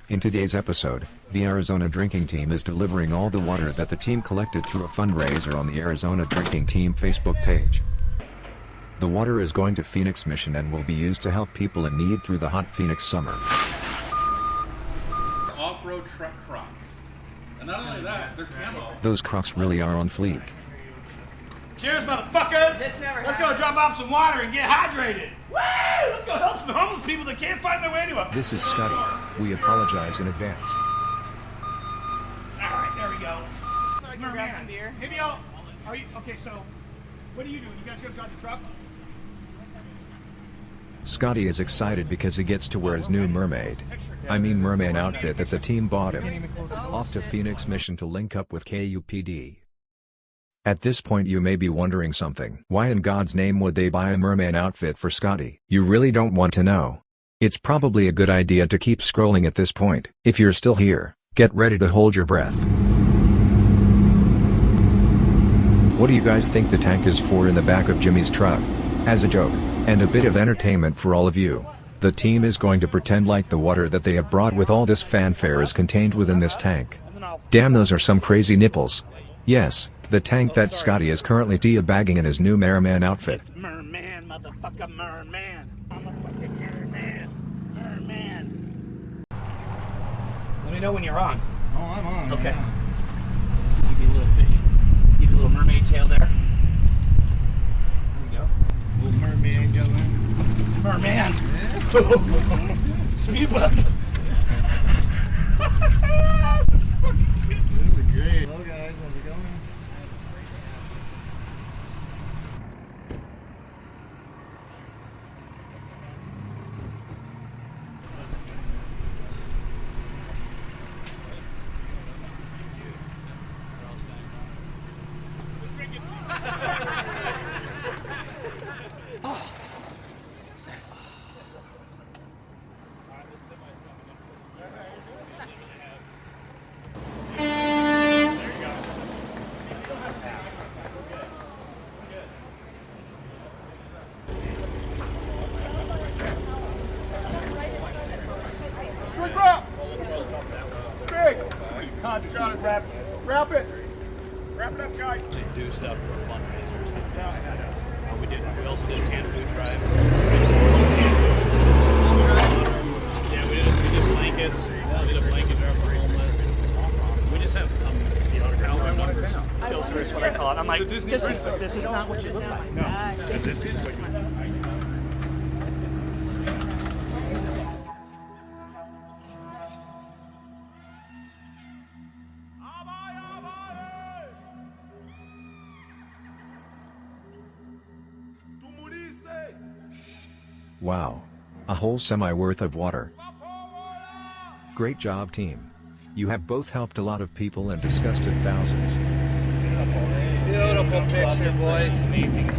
In today's episode, the Arizona drinking team is delivering all the water that the team collected through a fundraiser on the Arizona Drinking Team Facebook page. The water is going to Phoenix Mission and will be used to help people in need through the hot Phoenix summer. Off-road truck Crocs. And not only that, they're camo. Those Crocs really are on fleek. Cheers, motherfuckers! Let's go drop off some water and get hydrated! Woo! Let's go help some homeless people that can't find their way to us. This is Scotty. We apologize in advance. Alright, there we go. So I can grab some beer. Hey, Neil, are you, okay, so, what are you doing? You guys gonna drive the truck? Scotty is excited because he gets to wear his new mermaid outfit that the team bought him. Off to Phoenix Mission to link up with KUPD. At this point you may be wondering something. Why in God's name would they buy a merman outfit for Scotty? You really don't want to know. It's probably a good idea to keep scrolling at this point. If you're still here, get ready to hold your breath. What do you guys think the tank is for in the back of Jimmy's truck? As a joke, and a bit of entertainment for all of you, the team is going to pretend like the water that they have brought with all this fanfare is contained within this tank. Damn, those are some crazy nipples. Yes, the tank that Scotty is currently teabagging in his new merman outfit. It's merman, motherfucker, merman. I'm a fucking merman. Merman. Let me know when you're on. Oh, I'm on. Okay. Yeah. Give you a little fish. Give you a little mermaid tail there. There we go. Little merman going. It's merman. Yeah. Speed bump. This is fucking good. This is great. Hello guys, how's it going? Wrap it. Wrap it up, guys. To do stuff for fundraisers. We also did a canned food drive. Yeah, we did blankets. We did a blanket drive for homeless. We just have Filter is what I call it. I'm like, this is not what you look like. no. This is what you Wow. A whole semi worth of water. Great job, team. You have both helped a lot of people and disgusted thousands. Beautiful picture, boys. Amazing.